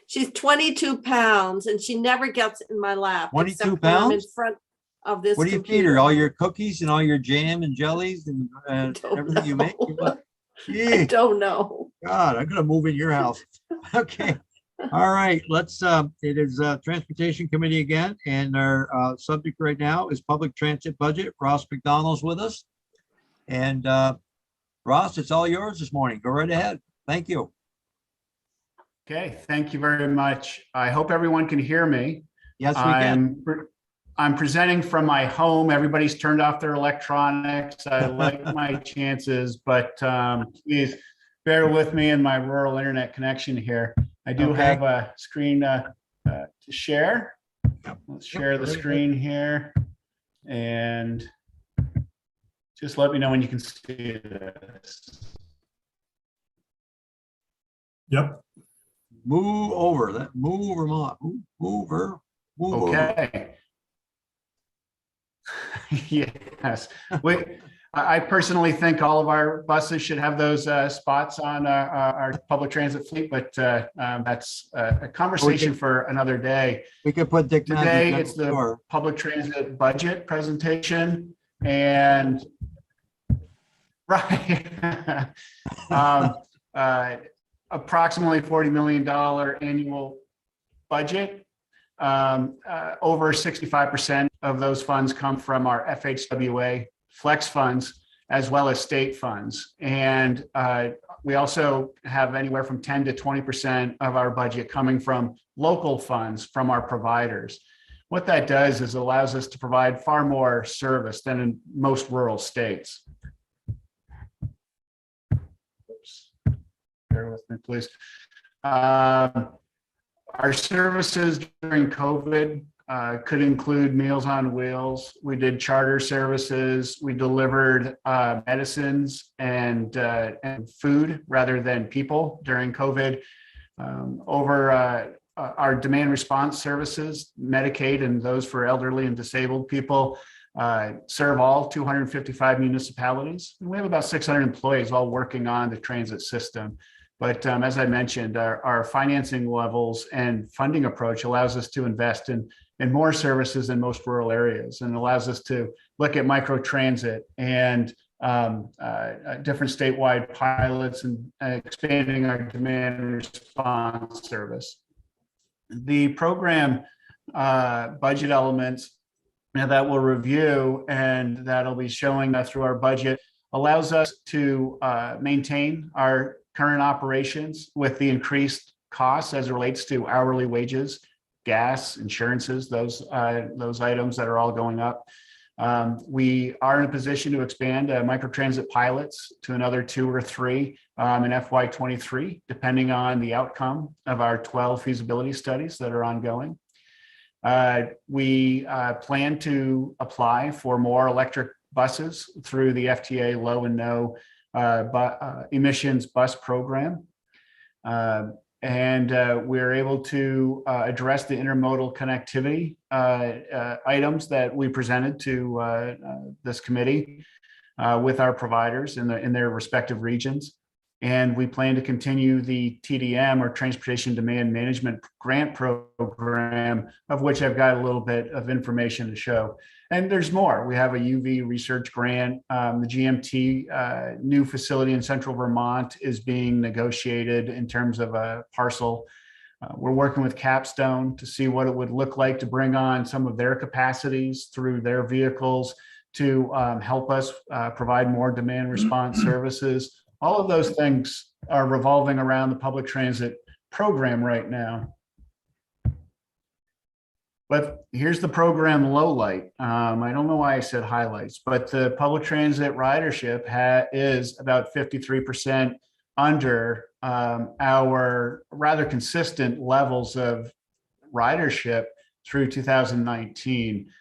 She's 22 pounds and she never gets in my lap. 22 except when I'm in pounds? front of this What do you feed computer. her? All your cookies and all your jam and jellies and Don't everything you make? know. I Gee, don't know. God, I'm gonna move in your house. Okay. All right, let's, it is Transportation Committee again, and our subject right now is public transit budget. Ross McDonald's with us. And Ross, it's all yours this morning. Go right ahead. Thank you. Okay, thank you very much. I hope everyone can hear me. Yes, we can. I'm presenting from my home. Everybody's turned off their electronics. I like my chances, but please bear with me in my rural internet connection here. I do have a screen to share. Let's share the screen here, and just let me know when you can see this. Yep. Move over that. Move Vermont. Move over. Move Okay. over. Yes. I personally think all of our buses should have those spots on our public transit fleet, but that's a conversation for another day. We could put Dick Today, Matthews it's the door. public transit budget presentation, and right, approximately $40 million annual budget. Over 65% of those funds come from our FHWA flex funds, as well as state funds. And we also have anywhere from 10 to 20% of our budget coming from local funds from our providers. What that does is allows us to provide far more service than in most rural states. Oops. Bear with me, please. Our services during COVID could include Meals on Wheels. We did charter services. We delivered medicines and food rather than people during COVID. Our demand response services, Medicaid and those for elderly and disabled people, serve all 255 municipalities. And we have about 600 employees all working on the transit system. But as I mentioned, our financing levels and funding approach allows us to invest in more services in most rural areas, and allows us to look at micro transit and different statewide pilots and expanding our demand response service. The program budget elements that we'll review and that'll be showing through our budget allows us to maintain our current operations with the increased costs as it relates to hourly wages, gas, insurances, those items that are all going up. We are in a position to expand microtransit pilots to another 2 or 3 in FY23, depending on the outcome of our 12 feasibility studies that are ongoing. We plan to apply for more electric buses through the FTA low and no emissions bus program. And we're able to address the intermodal connectivity items that we presented to this committee with our providers in their respective regions. And we plan to continue the TDM, or Transportation Demand Management Grant Program, of which I've got a little bit of information to show. And there's more. We have a UV research grant. The GMT new facility in central Vermont is being negotiated in terms of a parcel. We're working with Capstone to see what it would look like to bring on some of their capacities through their vehicles to help us provide more demand response services. All of those things are revolving around the public transit program right now. But here's the program low light. I don't know why I said highlights, but the public transit ridership is about 53% under our rather consistent levels of ridership through 2019.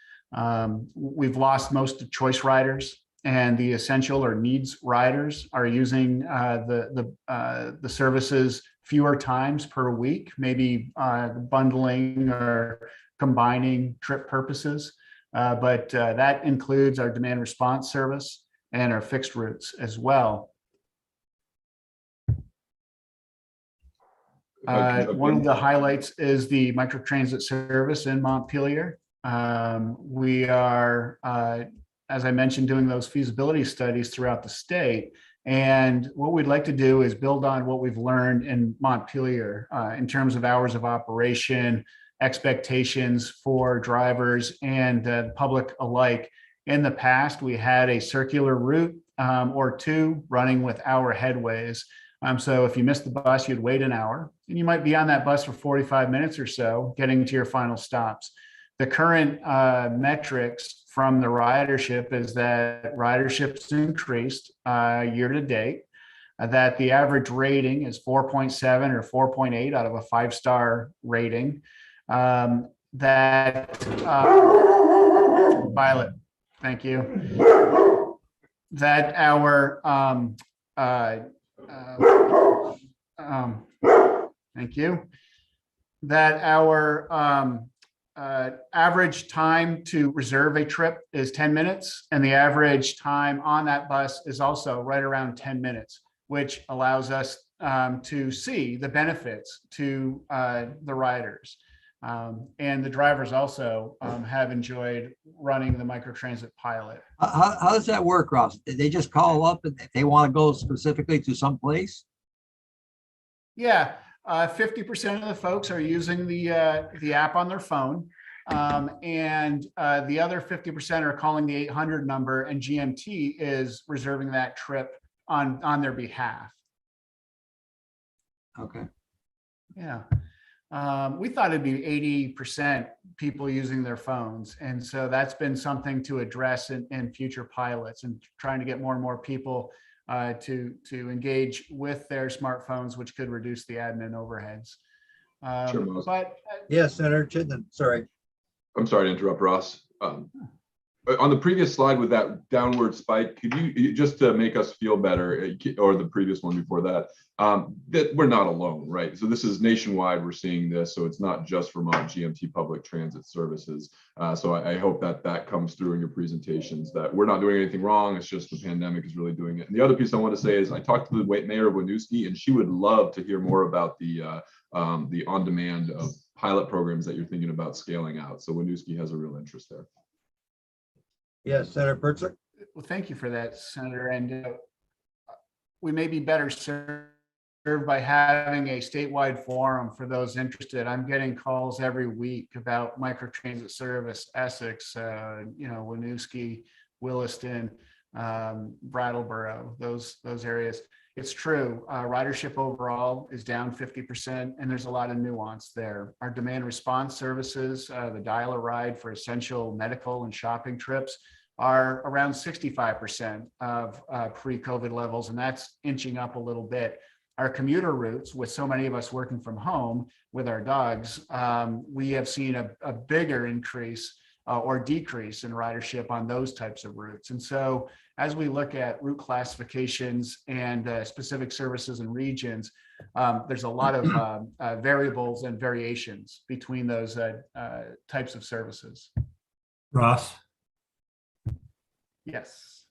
We've lost most of choice riders, and the essential or needs riders are using the services fewer times per week, maybe bundling or combining trip purposes. But that includes our demand response service and our fixed routes as well. One of the highlights is the microtransit service in Montpelier. We are, as I mentioned, doing those feasibility studies throughout the state. And what we'd like to do is build on what we've learned in Montpelier in terms of hours of operation, expectations for drivers and the public alike. In the past, we had a circular route or two running with hour headways. So if you missed the bus, you'd wait an hour and you might be on that bus for 45 minutes or so, getting to your final stops. The current metrics from the ridership is that ridership's increased year to date, that the average rating is 4.7 or 4.8 out of a 5-star rating. Violet, thank you. That our thank you. That our average time to reserve a trip is 10 minutes, and the average time on that bus is also right around 10 minutes, which allows us to see the benefits to the riders. And the drivers also have enjoyed running the microtransit pilot. How does that work, Ross? They just call up and they want to go specifically to some place? Yeah, 50% of the folks are using the app on their phone. And the other 50% are calling the 800 number, and GMT is reserving that trip on their behalf. Okay. Yeah. We thought it'd be 80% people using their phones. And so that's been something to address in future pilots, and trying to get more and more people to engage with their smartphones, which could reduce the admin overheads. Sure, Moses. But Yes, Senator Chittenden, sorry. I'm sorry to interrupt, Ross. On the previous slide with that downward spike, could you, just to make us feel better, or the previous one before that, that we're not alone, right? So this is nationwide, we're seeing this, so it's not just Vermont GMT Public Transit Services. So I hope that comes through in your presentations, that we're not doing anything wrong, it's just the pandemic is really doing it. And the other piece I want to say is I talked to the mayor of Winooski, and she would love to hear more about the on-demand of pilot programs that you're thinking about scaling out. So Winooski has a real interest there. Yes, Senator Pertzer. well, thank you for that, Senator. And we may be better served by having a statewide forum for those interested. I'm getting calls every week about microtransit service, Essex, Winooski, Williston, Brattleboro, those areas. It's true. Ridership overall is down 50%, and there's a lot of nuance there. Our demand response services, the dial-a-ride for essential medical and shopping trips, are around 65% of pre-COVID levels, and that's inching up a little bit. Our commuter routes, with so many of us working from home with our dogs, we have seen a bigger increase or decrease in ridership on those types of routes. And so as we look at route classifications and specific services and regions, there's a lot of variables and variations between those types of services. Ross? Yes.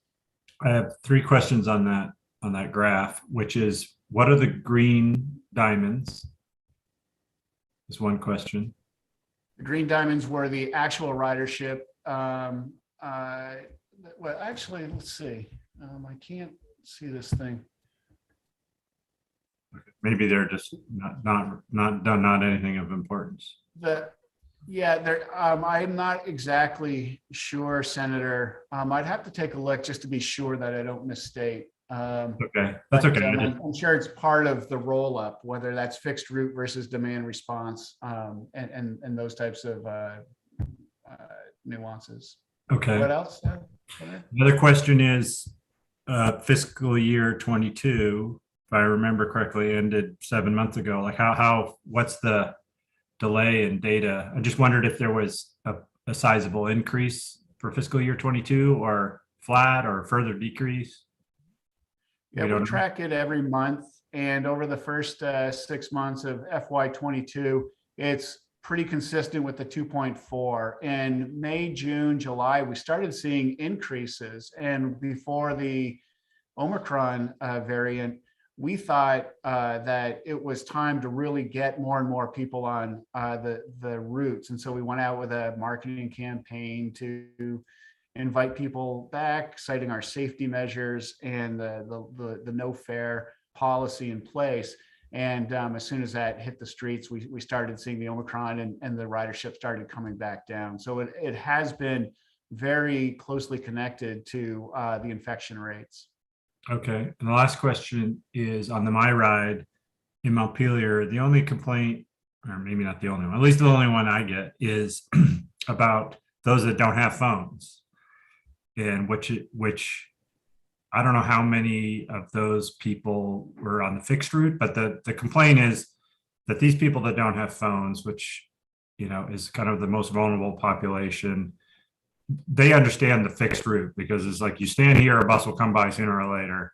I have 3 questions on that graph, which is, what are the green diamonds? Is one question. The green diamonds were the actual ridership. Well, actually, let's see. I can't see this thing. Maybe they're just not anything of importance. I'm not exactly sure, Senator. I'd have to take a look just to be sure that I don't misstate. Okay, that's okay. I'm sure it's part of the roll up, whether that's fixed route versus demand response, and those types of nuances. Okay. What else? Another question is, fiscal year 22, if I remember correctly, ended 7 months ago. Like what's the delay in data? I just wondered if there was a sizable increase for fiscal year 22, or flat, or further decrease. Yeah, we track it every month, and over the first 6 months of FY22, it's pretty consistent with the 2.4. In May, June, July, we started seeing increases, and before the Omicron variant, we thought that it was time to really get more and more people on the routes. And so we went out with a marketing campaign to invite people back, citing our safety measures and the no fare policy in place. And as soon as that hit the streets, we started seeing the Omicron and the ridership started coming back down. So it has been very closely connected to the infection rates. Okay, and the last question is on the My Ride in Montpelier. The only complaint, or maybe not the only one, at least the only one I get, is about those that don't have phones, and which I don't know how many of those people were on the fixed route, but the complaint is that these people that don't have phones, which is kind of the most vulnerable population, they understand the fixed route because it's like you stand here, a bus will come by sooner or later.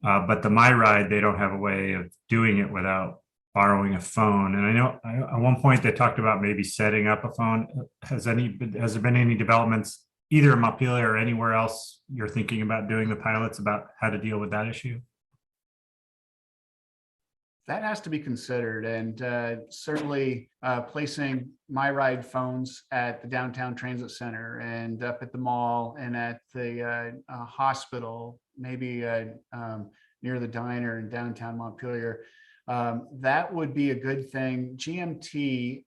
But the My Ride, they don't have a way of doing it without borrowing a phone. And I know at one point they talked about maybe setting up a phone. Has there been any developments either in Montpelier or anywhere else you're thinking about doing the pilots about how to deal with that issue? That has to be considered, and certainly placing My Ride phones at the downtown transit center and up at the mall and at the hospital, maybe near the diner in downtown Montpelier. That would be a good thing. GMT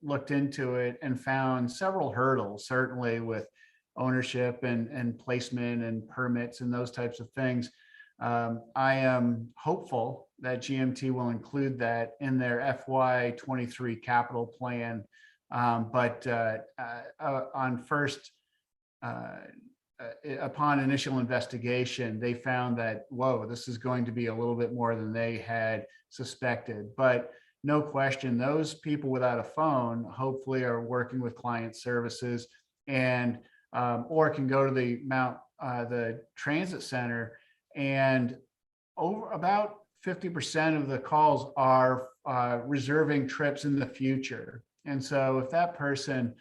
looked into it and found several hurdles, certainly with ownership and placement and permits and those types of things. I am hopeful that GMT will include that in their FY23 capital plan. But upon initial investigation, they found that, whoa, this is going to be a little bit more than they had suspected. But no question, those people without a phone hopefully are working with client services and or can go to the transit center, and over about 50% of the calls are reserving trips in the future. And so if that person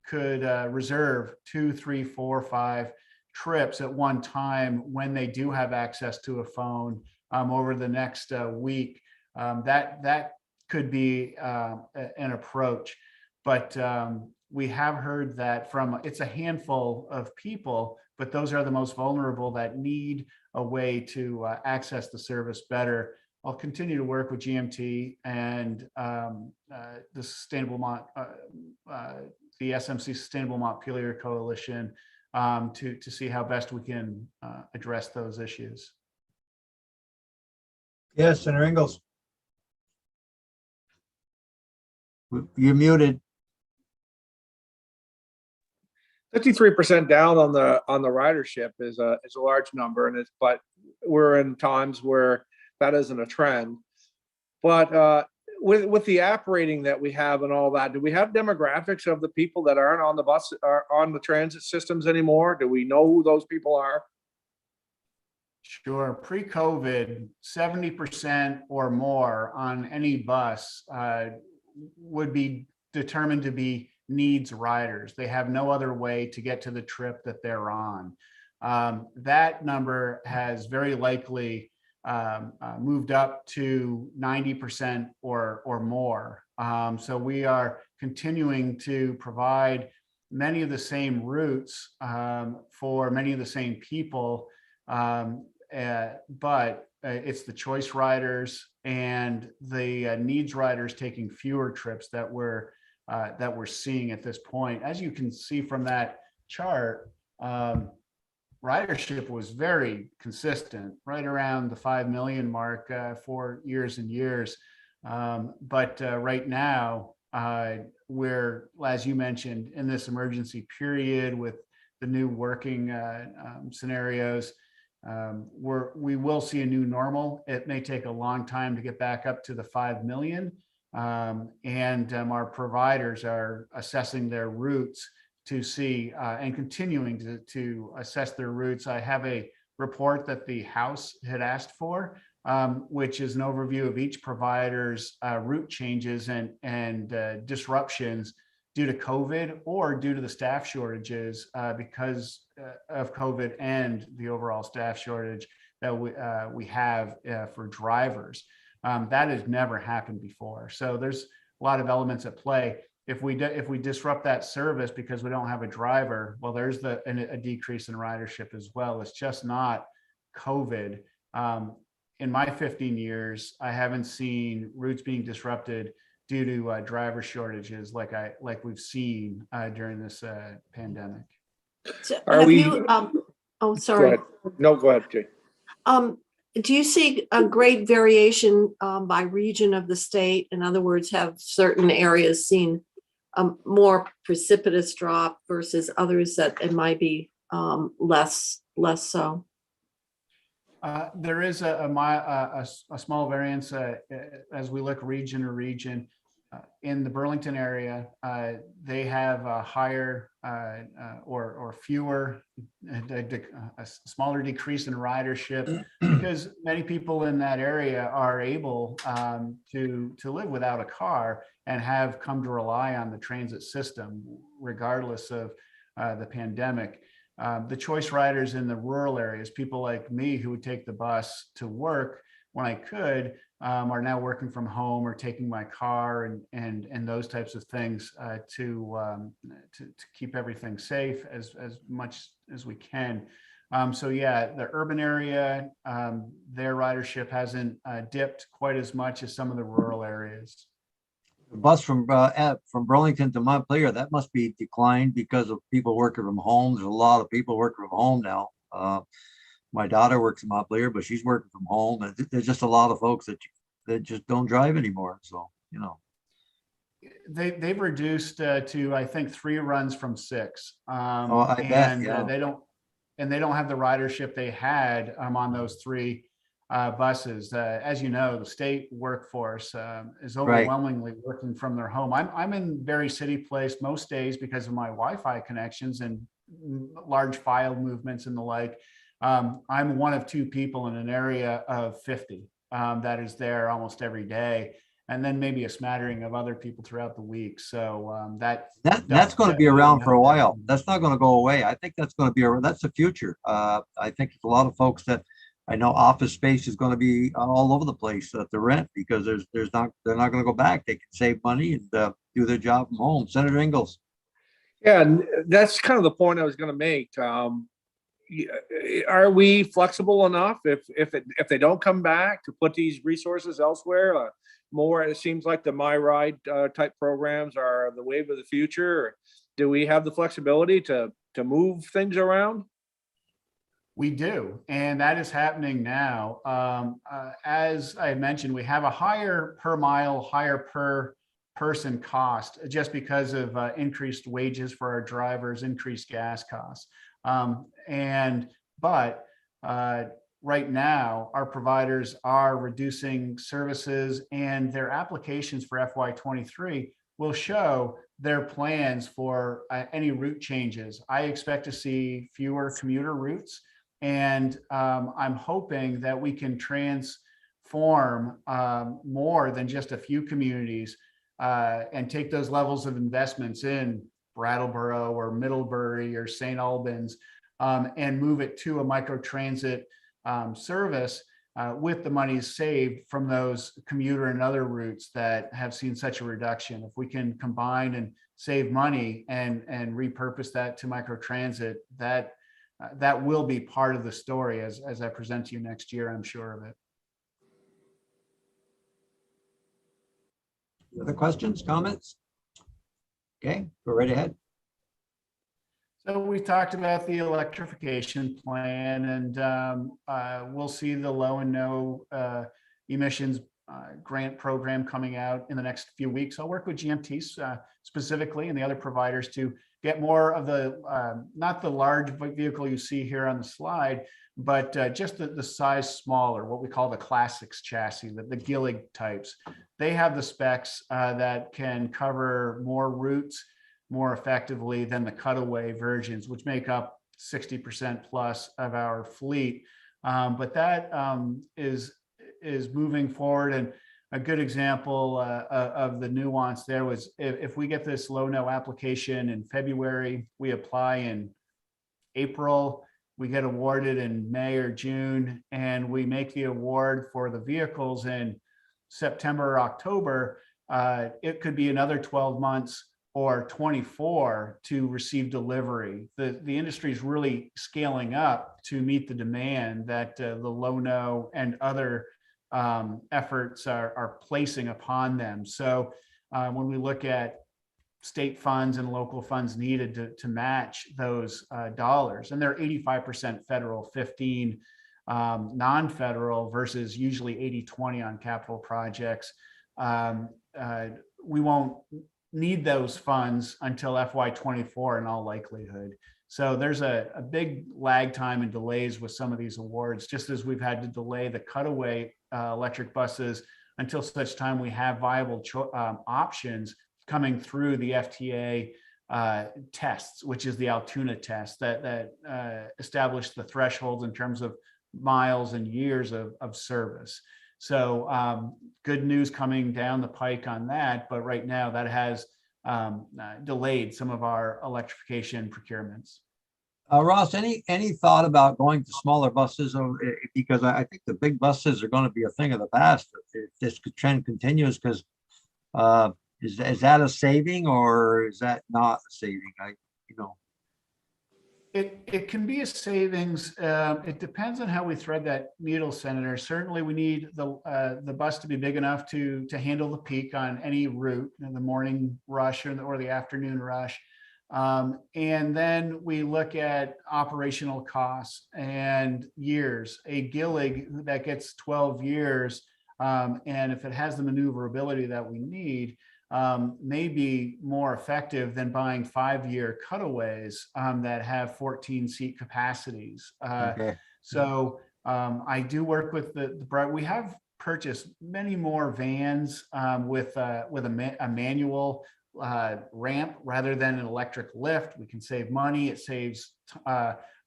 could reserve 2, 3, 4, 5 trips at one time when they do have access to a phone over the next week, that could be an approach. But we have heard that it's a handful of people, but those are the most vulnerable that need a way to access the service better. I'll continue to work with GMT and the SMC Sustainable Montpelier Coalition to see how best we can address those issues. Yes, Senator Ingalls. You're muted. 53% down on the ridership is a large number, but we're in times where that isn't a trend. But with the app rating that we have and all that, do we have demographics of the people that aren't on the bus or on the transit systems anymore? Do we know who those people are? Sure. Pre-COVID, 70% or more on any bus would be determined to be needs riders. They have no other way to get to the trip that they're on. That number has very likely moved up to 90% or more. So we are continuing to provide many of the same routes for many of the same people, but it's the choice riders and the needs riders taking fewer trips that we're seeing at this point. As you can see from that chart, ridership was very consistent, right around the 5 million mark for years and years. But right now, we're, as you mentioned, in this emergency period with the new working scenarios. We will see a new normal. It may take a long time to get back up to the 5 million. And our providers are assessing their routes to see and continuing to assess their routes. I have a report that the House had asked for, which is an overview of each provider's route changes and disruptions due to COVID or due to the staff shortages, because of COVID and the overall staff shortage that we have for drivers. That has never happened before. So there's a lot of elements at play. If we disrupt that service because we don't have a driver, well, there's a decrease in ridership as well. It's just not COVID. In my 15 years, I haven't seen routes being disrupted due to driver shortages like we've seen during this pandemic. So Are have we- you, oh, Go sorry. ahead. No, go ahead, Jay. Do you see a great variation by region of the state? In other words, have certain areas seen a more precipitous drop versus others that it might be less so? There is a small variance as we look region to region. In the Burlington area, they have a higher or fewer, a smaller decrease in ridership because many people in that area are able to live without a car and have come to rely on the transit system regardless of the pandemic. The choice riders in the rural areas, people like me who would take the bus to work when I could, are now working from home or taking my car and those types of things to keep everything safe as much as we can. So yeah, the urban area, their ridership hasn't dipped quite as much as some of the rural areas. The bus from Burlington to Montpelier, that must be declined because of people working from home. There's a lot of people working from home now. My daughter works in Montpelier, but she's working from home. And there's just a lot of folks that just don't drive anymore. So, you know. They've reduced to, I think, 3 runs from 6. I bet, yeah. They don't have the ridership they had on those 3 buses. As you know, the state workforce is overwhelmingly working from their home. I'm in very city place most days because of my Wi-Fi connections and large file movements and the like. I'm one of 2 people in an area of 50 that is there almost every day, and then maybe a smattering of other people throughout the week. So that's going to be around for a while. That's not going to go away. I think that's going to be that's the future. I think there's a lot of folks that I know office space is going to be all over the place to rent because they're not going to go back. They can save money and do their job from home. Senator Ingalls. Yeah, and that's kind of the point I was going to make. Are we flexible enough if they don't come back to put these resources elsewhere? More, it seems like the My Ride type programs are the wave of the future. Do we have the flexibility to move things around? We do, and that is happening now. As I mentioned, we have a higher per mile, higher per person cost just because of increased wages for our drivers, increased gas costs. But right now, our providers are reducing services, and their applications for FY23 will show their plans for any route changes. I expect to see fewer commuter routes, and I'm hoping that we can transform more than just a few communities and take those levels of investments in Brattleboro or Middlebury or St. Albans and move it to a microtransit service with the money saved from those commuter and other routes that have seen such a reduction. If we can combine and save money and repurpose that to microtransit, that will be part of the story as I present to you next year, I'm sure of it. Other questions, comments? Okay, go right ahead. So we talked about the electrification plan, and we'll see the low and no emissions grant program coming out in the next few weeks. I'll work with GMT specifically and the other providers to get more of the, not the large vehicle you see here on the slide, but just the size smaller, what we call the classics chassis, the Gillig types. They have the specs that can cover more routes more effectively than the cutaway versions, which make up 60% plus of our fleet. But that is moving forward. And a good example of the nuance there was if we get this low-no application in February, we apply in April. We get awarded in May or June, and we make the award for the vehicles in September or October. It could be another 12 months or 24 to receive delivery. The industry is really scaling up to meet the demand that the Low-No and other efforts are placing upon them. So when we look at state funds and local funds needed to match those dollars, and they're 85% federal, 15 non-federal versus usually 80-20 on capital projects. We won't need those funds until FY24 in all likelihood. So there's a big lag time and delays with some of these awards, just as we've had to delay the cutaway electric buses until such time we have viable options coming through the FTA tests, which is the Altoona test that established the thresholds in terms of miles and years of service. So good news coming down the pike on that, but right now that has delayed some of our electrification procurements. Ross, any thought about going to smaller buses? Because I think the big buses are going to be a thing of the past if this trend continues. Because is that a saving or is that not a saving? It can be a savings. It depends on how we thread that needle, Senator. Certainly, we need the bus to be big enough to handle the peak on any route in the morning rush or the afternoon rush. And then we look at operational costs and years. A Gillig that gets 12 years, and if it has the maneuverability that we need, may be more effective than buying 5-year cutaways that have 14-seat capacities. Okay. So I do work with we have purchased many more vans with a manual ramp rather than an electric lift. We can save money. It saves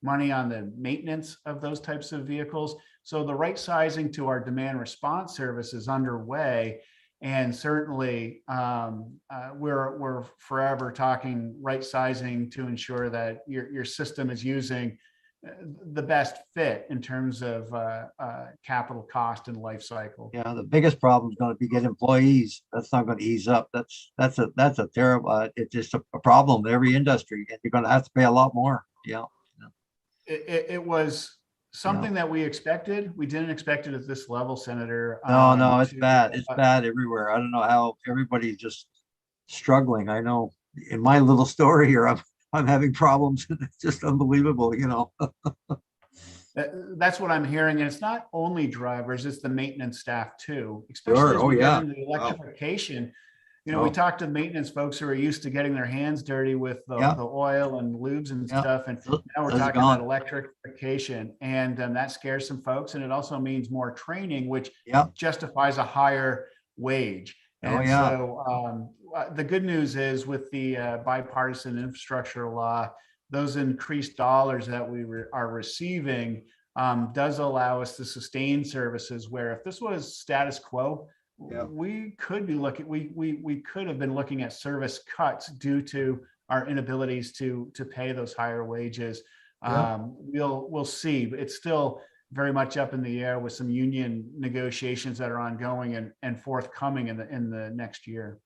money on the maintenance of those types of vehicles. So the right sizing to our demand response service is underway. And certainly we're forever talking right sizing to ensure that your system is using the best fit in terms of capital cost and life cycle. Yeah, the biggest problem is going to be get employees. That's not going to ease up. That's a terrible. It's just a problem in every industry, and you're going to have to pay a lot more. Yeah. It was something that we expected. We didn't expect it at this level, Senator. No, it's bad. It's bad everywhere. I don't know how everybody's just struggling. I know in my little story here, I'm having problems. It's just unbelievable, That's what I'm hearing. And it's not only drivers, it's the maintenance staff too, especially Sure. as Oh, we yeah. get into the electrification. Oh. We talked to maintenance folks who are used to getting their hands dirty with the oil and lubes and stuff. And now we're talking about electrification, and that scares some folks. And it also means more training, which justifies a higher wage. And so the good news is with the bipartisan infrastructure law, those increased dollars that we are receiving does allow us to sustain services where if this was status quo, we could be looking, we could have been looking at service cuts due to our inabilities to pay those higher wages. We'll see, but it's still very much up in the air with some union negotiations that are ongoing and forthcoming in the next year.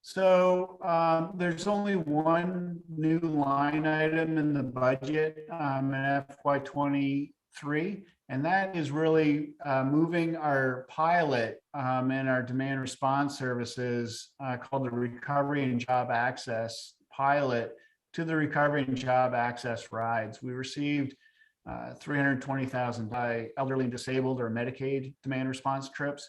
So there's only one new line item in the budget in FY23, and that is really moving our pilot and our demand response services called the Recovery and Job Access pilot to the Recovery and Job Access rides. We received 320,000 by elderly and disabled or Medicaid demand response trips,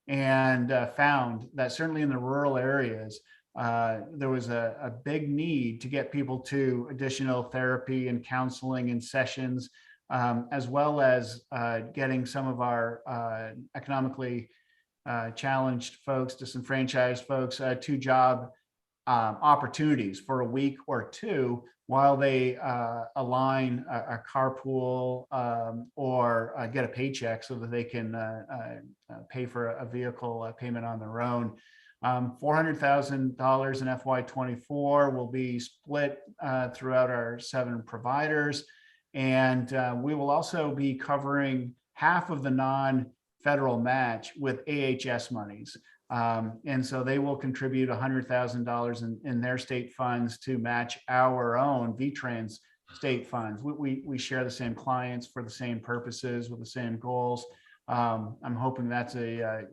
and found that certainly in the rural areas, there was a big need to get people to additional therapy and counseling and sessions, as well as getting some of our economically challenged folks, disenfranchised folks to job opportunities for a week or two while they align a carpool or get a paycheck so that they can pay for a vehicle payment on their own. $400,000 in FY24 will be split throughout our 7 providers. And we will also be covering half of the non-federal match with AHS monies. And so they will contribute $100,000 in their state funds to match our own VTrans state funds. We share the same clients for the same purposes with the same goals. I'm hoping that's a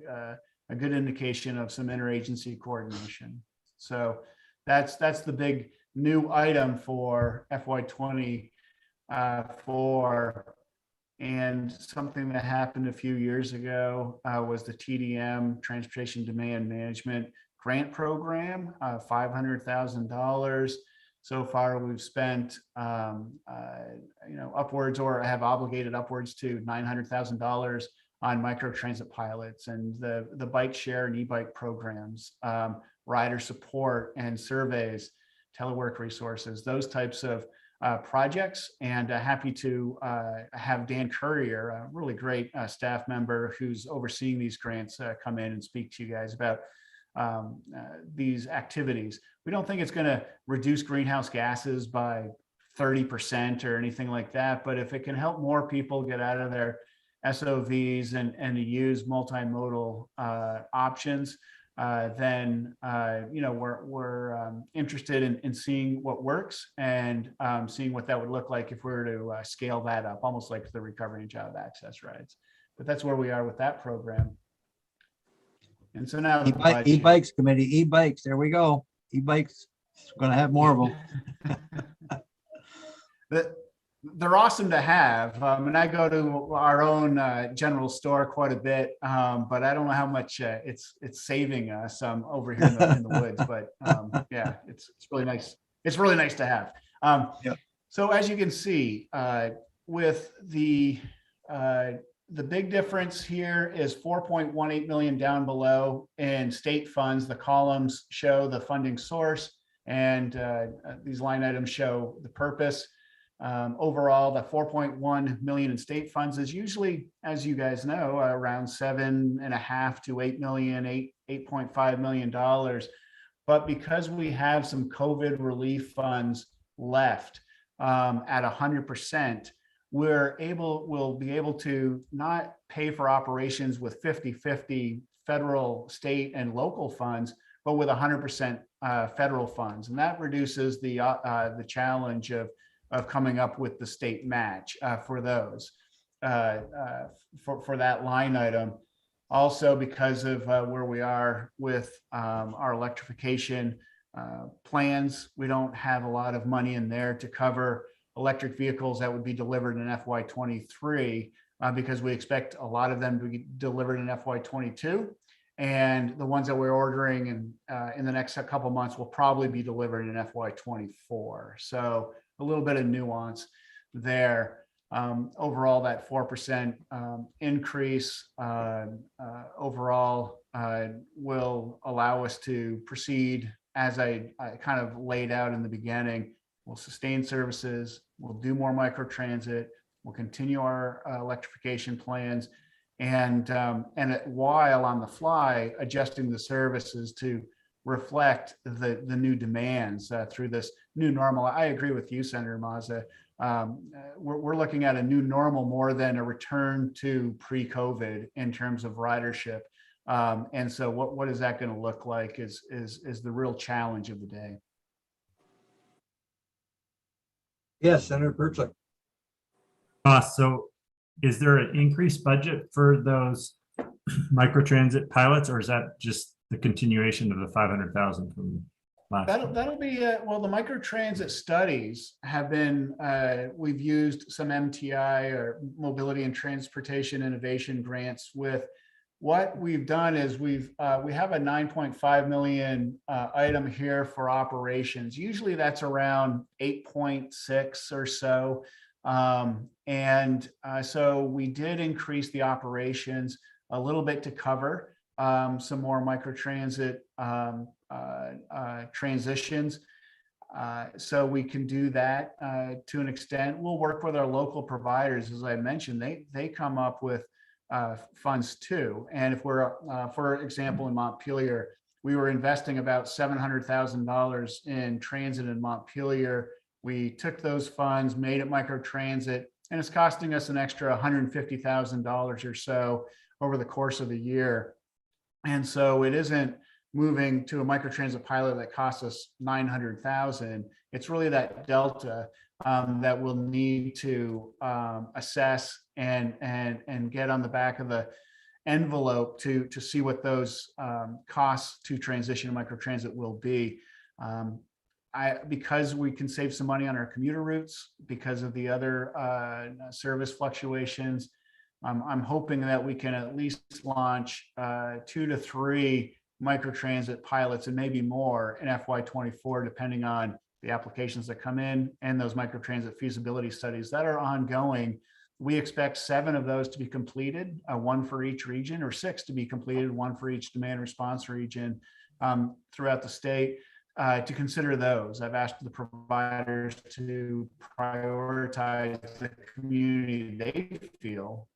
good indication of some interagency coordination. So that's the big new item for FY24. And something that happened a few years ago was the TDM, Transportation Demand Management Grant Program, $500,000. So far, we've spent, upwards or have obligated upwards to $900,000 on microtransit pilots and the bike share and e-bike programs, rider support and surveys, telework resources, those types of projects. And happy to have Dan Courier, a really great staff member who's overseeing these grants, come in and speak to you guys about these activities. We don't think it's going to reduce greenhouse gases by 30% or anything like that, but if it can help more people get out of their SOVs and to use multimodal options, then we're interested in seeing what works and seeing what that would look like if we were to scale that up, almost like the Recovery and Job Access rides. But that's where we are with that program. And so now e-bikes committee, e-bikes, there we go. E-bikes, going to have more of them. They're awesome to have. And I go to our own general store quite a bit, but I don't know how much it's saving us over here in the woods. But yeah, it's really nice. It's really nice to have. So as you can see, with the big difference here is 4.18 million down below in state funds. The columns show the funding source, and these line items show the purpose. Overall, the 4.1 million in state funds is usually, as you guys know, around $7.5 to $8 million, $8.5 million. But because we have some COVID relief funds left at 100%, we'll be able to not pay for operations with 50-50 federal, state, and local funds, but with 100% federal funds, and that reduces the challenge of coming up with the state match for those for that line item. Also, because of where we are with our electrification plans, we don't have a lot of money in there to cover electric vehicles that would be delivered in FY23 because we expect a lot of them to be delivered in FY22. And the ones that we're ordering in the next couple of months will probably be delivered in FY24. So a little bit of nuance there. Overall, that 4% increase overall will allow us to proceed as I kind of laid out in the beginning. We'll sustain services, we'll do more microtransit, we'll continue our electrification plans, and while on the fly adjusting the services to reflect the new demands through this new normal. I agree with you, Senator Mazza. We're looking at a new normal more than a return to pre-COVID in terms of ridership. And so what is that going to look like is the real challenge of the day. Yes, Senator Pertlick. So is there an increased budget for those microtransit pilots, or is that just the continuation of the 500,000 from last year? That'll be well, the microtransit studies have been we've used some MTI or Mobility and Transportation Innovation grants. With what we've done is we have a 9.5 million item here for operations. Usually that's around 8.6 or so. So we did increase the operations a little bit to cover some more microtransit transitions. So we can do that to an extent. We'll work with our local providers. As I mentioned, they come up with funds too. And if we're, for example, in Montpelier, we were investing about $700,000 in transit in Montpelier. We took those funds, made it microtransit, and it's costing us an extra $150,000 or so over the course of the year. And so it isn't moving to a microtransit pilot that costs us $900,000. It's really that delta that we'll need to assess and get on the back of the envelope to see what those costs to transition to microtransit will be. Because we can save some money on our commuter routes because of the other service fluctuations, I'm hoping that we can at least launch 2 to 3 microtransit pilots and maybe more in FY24, depending on the applications that come in and those microtransit feasibility studies that are ongoing. We expect 7 of those to be completed, 1 for each region, or 6 to be completed, 1 for each demand response region throughout the state. To consider those, I've asked the providers to prioritize the community they feel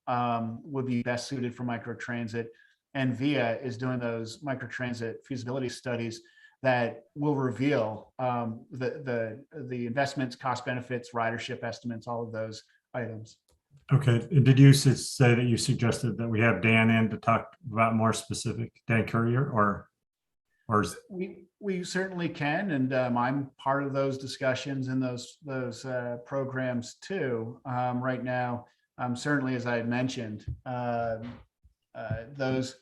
would be best suited for microtransit. And VIA is doing those microtransit feasibility studies that will reveal the investments, cost benefits, ridership estimates, all of those items. Okay. Did you say that you suggested that we have Dan in to talk about more specific, Dan Courier, or is... We certainly can, and I'm part of those discussions and those programs too. Right now, certainly, as I had mentioned, those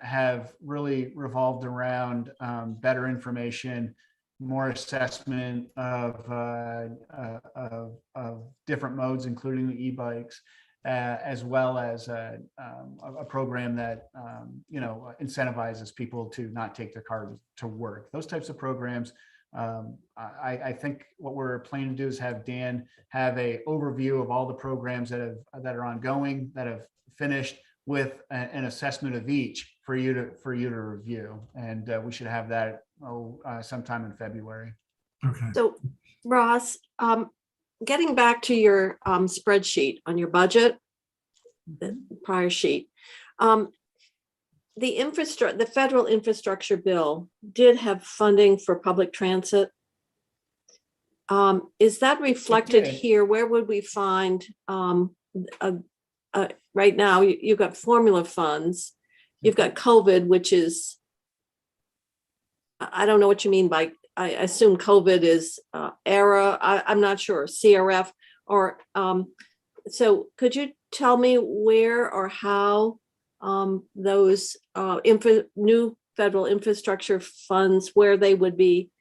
have really revolved around better information, more assessment of different modes, including the e-bikes, as well as a program that incentivizes people to not take their car to work. Those types of programs. I think what we're planning to do is have Dan have a overview of all the programs that are ongoing, that have finished, with an assessment of each for you to review, and we should have that sometime in February. Okay. So Ross, getting back to your spreadsheet on your budget, the prior sheet, the federal infrastructure bill did have funding for public transit. Is that reflected did. here? Where would we find right now? You've got formula funds, you've got COVID, which is, I don't know what you mean by, I assume COVID is ERA. I'm not sure, CRF, or so could you tell me where or how those new federal infrastructure funds, where they would be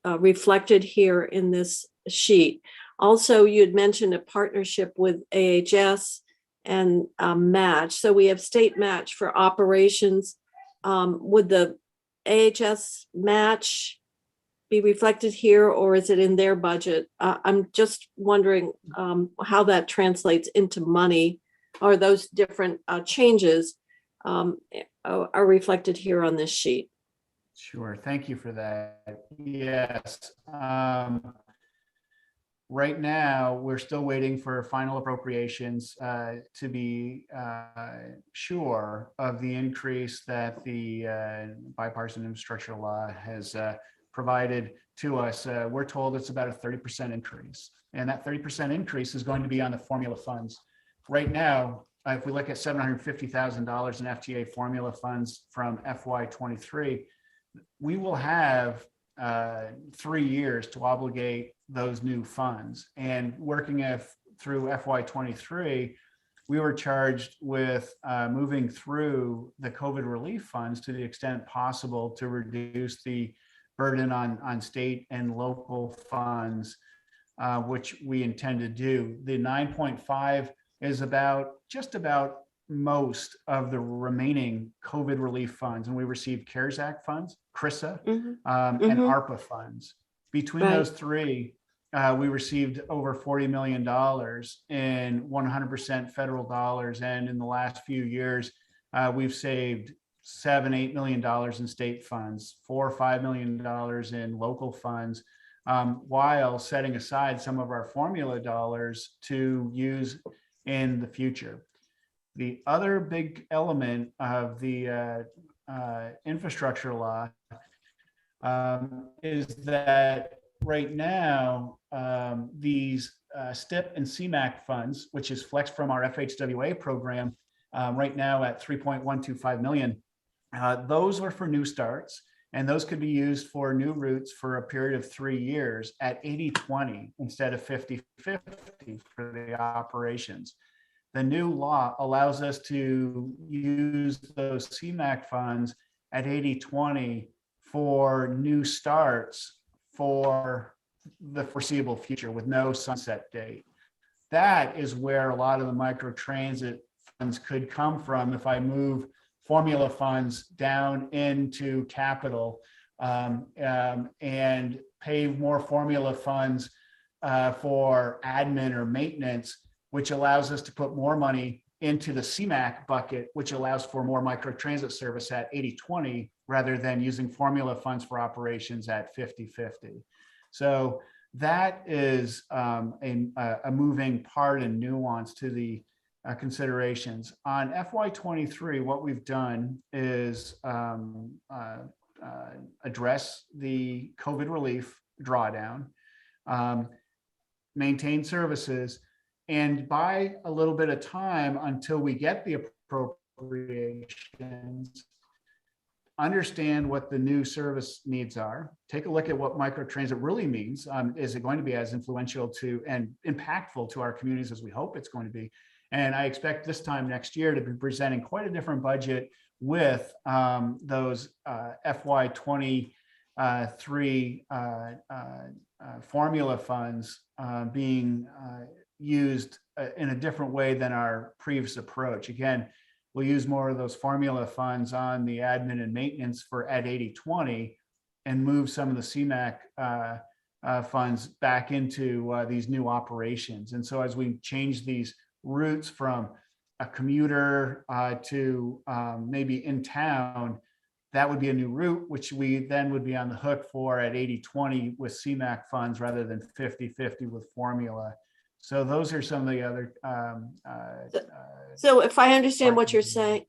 reflected here in this sheet? Also, you had mentioned a partnership with AHS and match. So we have state match for operations. Would the AHS match be reflected here, or is it in their budget? I'm just wondering how that translates into money, or those different changes are reflected here on this sheet. Sure, thank you for that. Yes. Right now, we're still waiting for final appropriations to be sure of the increase that the bipartisan infrastructure law has provided to us. We're told it's about a 30% increase, and that 30% increase is going to be on the formula funds. Right now, if we look at $750,000 in FTA formula funds from FY23, we will have 3 years to obligate those new funds. And working through FY23, we were charged with moving through the COVID relief funds to the extent possible to reduce the burden on state and local funds, which we intend to do. The 9.5 is just about most of the remaining COVID relief funds, and we received CARES Act funds, CRISA, and ARPA funds. Between those three, we received over $40 million in 100% federal dollars, and in the last few years, we've saved $7-8 million in state funds, $4 or $5 million in local funds, while setting aside some of our formula dollars to use in the future. The other big element of the infrastructure law is that right now, these STIP and CMAQ funds, which is flexed from our FHWA program, right now at 3.125 million, those are for new starts. And those could be used for new routes for a period of 3 years at 80-20 instead of 50-50 for the operations. The new law allows us to use those CMAQ funds at 80-20 for new starts for the foreseeable future with no sunset date. That is where a lot of the microtransit funds could come from if I move formula funds down into capital and pay more formula funds for admin or maintenance, which allows us to put more money into the CMAQ bucket, which allows for more microtransit service at 80-20 rather than using formula funds for operations at 50-50. So that is a moving part and nuance to the considerations. On FY23, what we've done is address the COVID relief drawdown, maintain services, and buy a little bit of time until we get the appropriations, understand what the new service needs are, take a look at what microtransit really means. Is it going to be as influential to and impactful to our communities as we hope it's going to be? And I expect this time next year to be presenting quite a different budget with those FY23 formula funds being used in a different way than our previous approach. Again, we'll use more of those formula funds on the admin and maintenance for at 80-20 and move some of the CMAQ funds back into these new operations. And so as we change these routes from a commuter to maybe in town, that would be a new route, which we then would be on the hook for at 80-20 with CMAQ funds rather than 50-50 with formula. So those are some of the other. So if I understand what you're saying,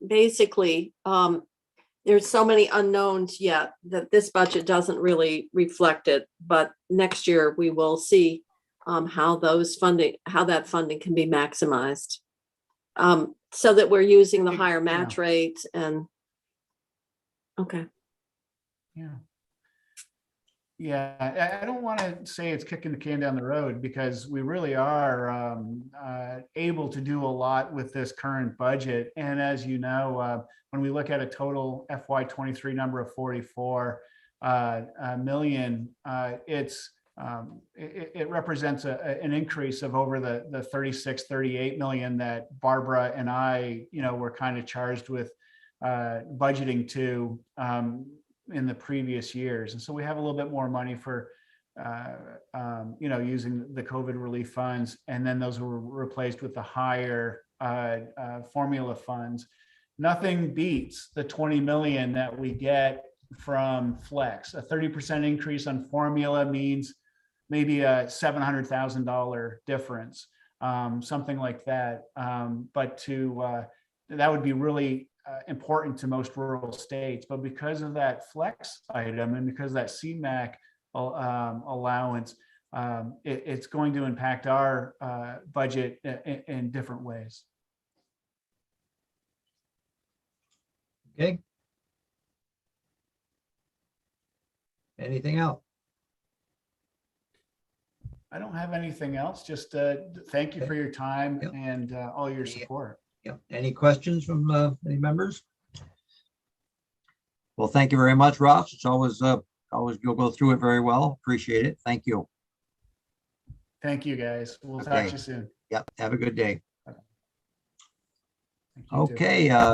basically, there's so many unknowns yet that this budget doesn't really reflect it. But next year we will see how that funding can be maximized, so that we're using the higher match rates and. Okay. Yeah, I don't want to say it's kicking the can down the road because we really are able to do a lot with this current budget. And as you know, when we look at a total FY23 number of 44 million, it represents an increase of over the 36-38 million that Barbara and I, were kind of charged with budgeting to in the previous years. And so we have a little bit more money for, using the COVID relief funds, and then those were replaced with the higher formula funds. Nothing beats the 20 million that we get from Flex. A 30% increase on formula means maybe a $700,000 difference, something like that. But that would be really important to most rural states, but because of that Flex item and because of that CMAQ allowance, it's going to impact our budget in different ways. Okay. Anything else? I don't have anything else. Just thank you for your time and all your support. Yep. Any questions from any members? Well, thank you very much, Ross. It's always you'll go through it very well. Appreciate it. Thank you. Thank you, guys. We'll talk to you soon. Yep. Have a good day. Thank you too. Okay.